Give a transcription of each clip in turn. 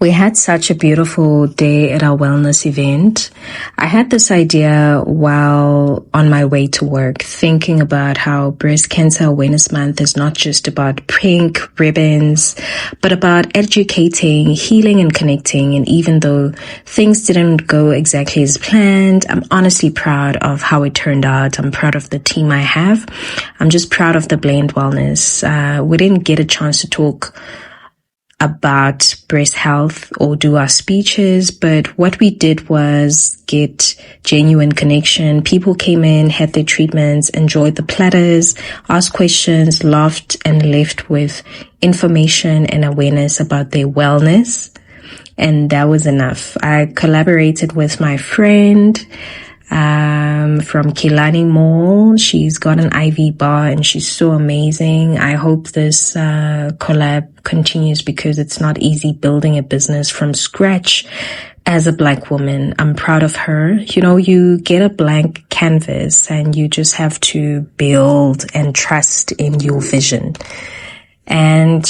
We had such a beautiful day at our wellness event. I had this idea while on my way to work, thinking about how Breast Cancer Awareness Month is not just about pink ribbons, but about educating, healing, and connecting. And even though things didn't go exactly as planned, I'm honestly proud of how it turned out. I'm proud of the team I have. I'm just proud of the Blend Wellness. We didn't get a chance to talk about breast health or do our speeches, but what we did was get genuine connection. People came in, had their treatments, enjoyed the platters, asked questions, laughed, and left with information and awareness about their wellness. And that was enough. I collaborated with my friend from Kilani Mall. She's got an IV bar and she's so amazing. I hope this collab continues because it's not easy building a business from scratch as a Black woman. I'm proud of her. You know, you get a blank canvas and you just have to build and trust in your vision. And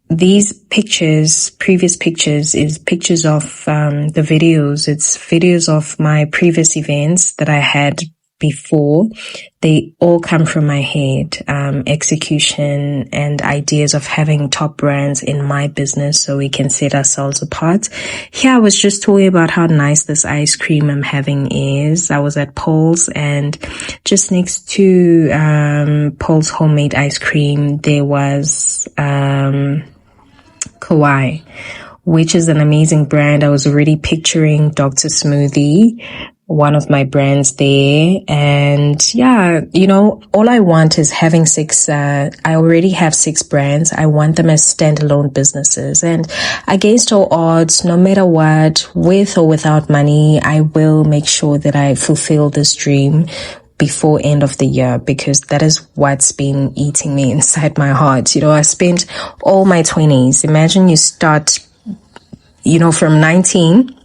these pictures, previous pictures, is pictures of the videos. It's videos of my previous events that I had before. They all come from my head, execution and ideas of having top brands in my business so we can set ourselves apart. Here I was just talking about how nice this ice cream I'm having is. I was at Paul's, and just next to Paul's homemade ice cream, there was Kauai, which is an amazing brand. I was already picturing Dr. Smoothie, one of my brands there. And yeah, you know, all I want is having I already have 6 brands. I want them as standalone businesses. And against all odds, no matter what, with or without money, I will make sure that I fulfill this dream before end of the year, because that is what's been eating me inside my heart. You know, I spent all my 20s. Imagine you start, you know, from 19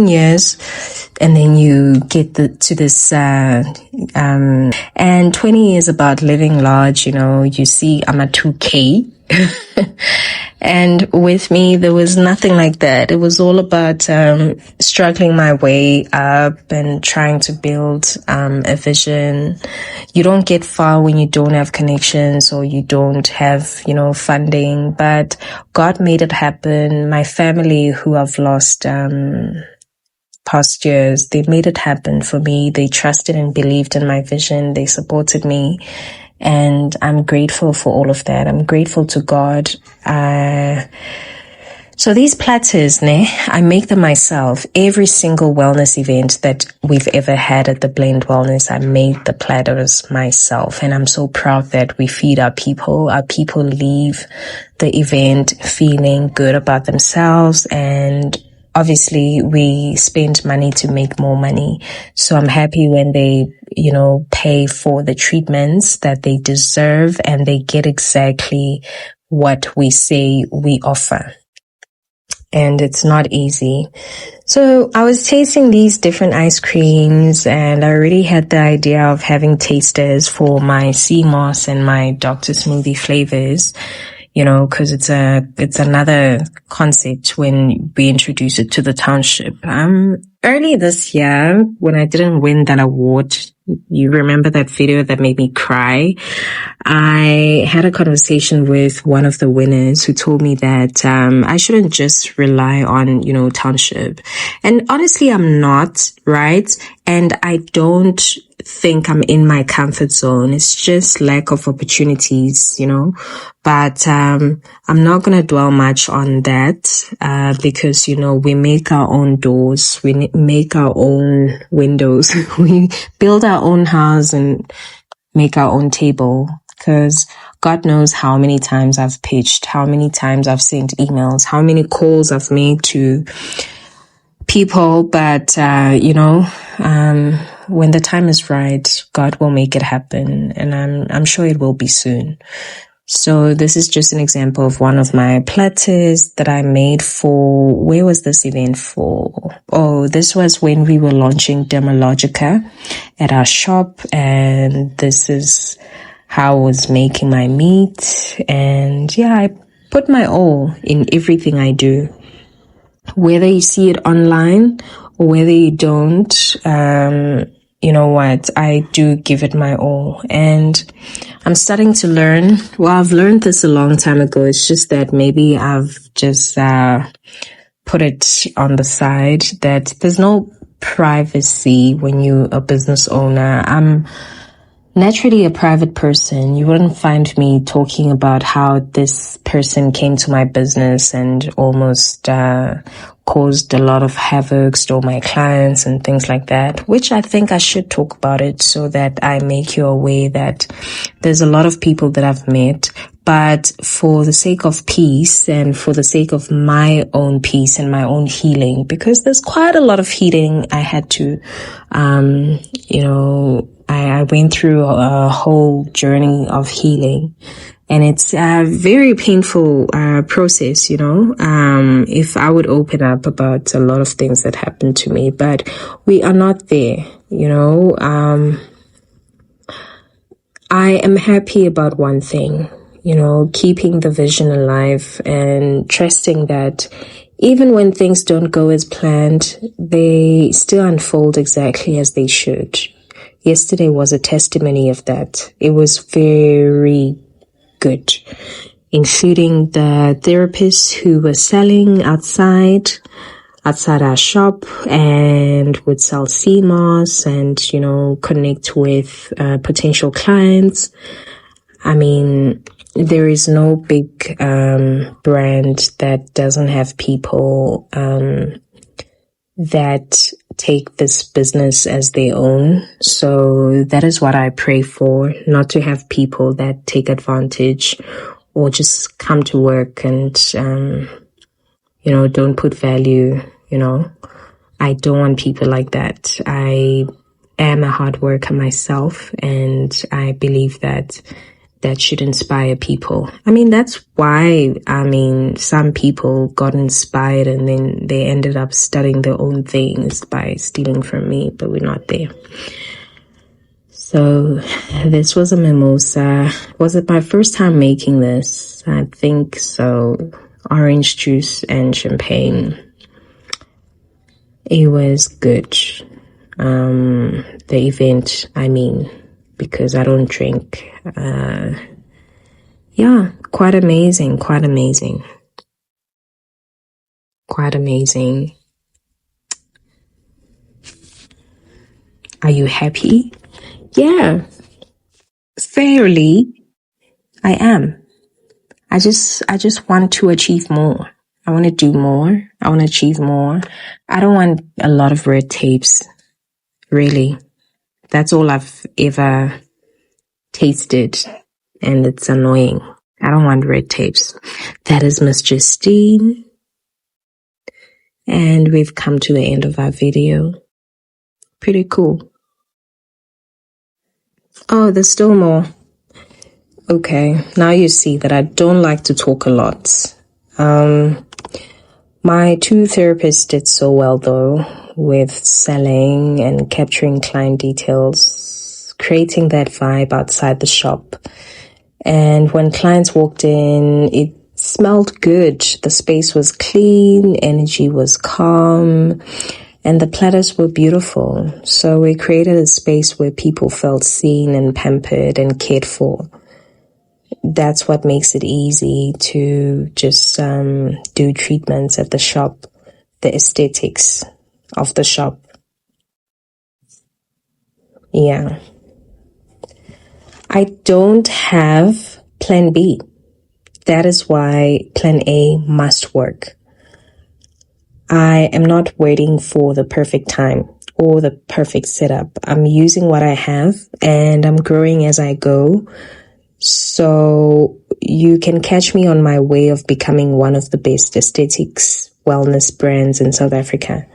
years, and then you get to this, and 20 years about living large. You know, you see I'm a 2K. And with me, there was nothing like that. It was all about struggling my way up and trying to build a vision. You don't get far when you don't have connections or you don't have, you know, funding. But God made it happen. My family, who I've lost past years, they made it happen for me. They trusted and believed in my vision. They supported me. And I'm grateful for all of that. I'm grateful to God. So these platters, I make them myself. Every single wellness event that we've ever had at the Blend Wellness, I made the platters myself. And I'm so proud that we feed our people. Our people leave the event feeling good about themselves, and obviously we spend money to make more money. So I'm happy when they, you know, pay for the treatments that they deserve and they get exactly what we say we offer. And it's not easy. So I was tasting these different ice creams, and I already had the idea of having tasters for my sea moss and my Dr. Smoothie flavors. You know, because it's another concept when we introduce it to the township. Early this year, when I didn't win that award, you remember that video that made me cry? I had a conversation with one of the winners who told me that I shouldn't just rely on, you know, township. And honestly, I'm not, right? And I don't think I'm in my comfort zone. It's just lack of opportunities, you know. But I'm not going to dwell much on that because, you know, we make our own doors, we make our own windows, we build our own house and make our own table, because God knows how many times I've pitched, how many times I've sent emails, how many calls I've made to people. But, you know, when the time is right, God will make it happen. And I'm sure it will be soon. So this is just an example of one of my platters that I made for, where was this event for? Oh, this was when we were launching Dermalogica at our shop. And this is how I was making my meat. And yeah, I put my all in everything I do. Whether you see it online or whether you don't, you know what, I do give it my all. And I'm starting to learn. Well, I've learned this a long time ago. It's just that maybe I've just put it on the side that there's no privacy when you're a business owner. I'm naturally a private person. You wouldn't find me talking about how this person came to my business and almost caused a lot of havoc, stole my clients and things like that, which I think I should talk about it so that I make you aware that there's a lot of people that I've met. But for the sake of peace and for the sake of my own peace and my own healing, because there's quite a lot of healing I had to, I went through a whole journey of healing, and it's a very painful process, if I would open up about a lot of things that happened to me, but we are not there, I am happy about one thing, keeping the vision alive and trusting that even when things don't go as planned, they still unfold exactly as they should. Yesterday was a testimony of that. It was very good, including the therapists who were selling outside our shop and would sell CMOS and, connect with potential clients. I mean, there is no big brand that doesn't have people that take this business as their own. So that is what I pray for, not to have people that take advantage or just come to work and, don't put value, I don't want people like that. I am a hard worker myself, and I believe that should inspire people. I mean, that's why, some people got inspired and then they ended up studying their own things by stealing from me, but we're not there. So this was a mimosa. Was it my first time making this? I think so. Orange juice and champagne. It was good. The event, because I don't drink. Quite amazing. Are you happy? Yeah, fairly. I am. I just want to achieve more. I want to do more. I want to achieve more. I don't want a lot of red tapes, really. That's all I've ever tasted, and it's annoying. I don't want red tapes. That is Miss Justine, and we've come to the end of our video. Pretty cool. Oh, there's still more. Okay, now you see that I don't like to talk a lot. My two therapists did so well though, with selling and capturing client details, creating that vibe outside the shop. And when clients walked in, it smelled good. The space was clean, energy was calm, and the platters were beautiful. So we created a space where people felt seen and pampered and cared for. That's what makes it easy to just do treatments at the shop, the aesthetics of the shop. Yeah. I don't have plan B. That is why plan A must work. I am not waiting for the perfect time or the perfect setup. I'm using what I have and I'm growing as I go. So you can catch me on my way of becoming one of the best aesthetics wellness brands in South Africa.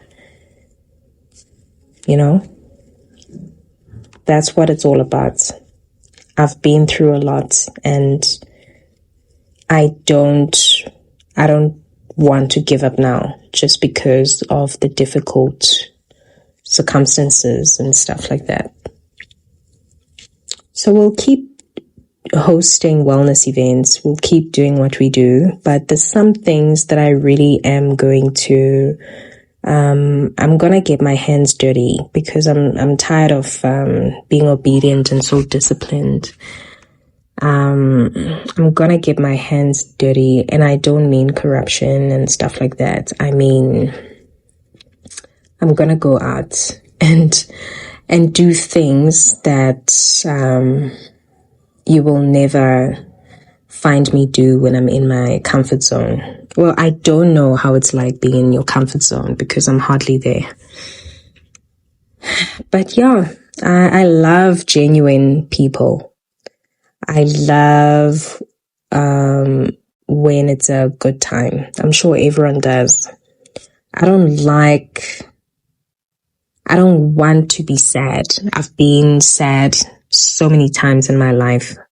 That's what it's all about. I've been through a lot, and I don't want to give up now just because of the difficult circumstances and stuff like that. So we'll keep hosting wellness events. We'll keep doing what we do, but there's some things that I really am going to I'm gonna get my hands dirty because I'm tired of being obedient and so disciplined. I'm gonna get my hands dirty, and I don't mean corruption and stuff like that. I mean, I'm gonna go out and do things that you will never find me do when I'm in my comfort zone. Well, I don't know how it's like being in your comfort zone because I'm hardly there. But yeah, I love genuine people. I love when it's a good time. I'm sure everyone does. I don't want to be sad. I've been sad so many times in my life.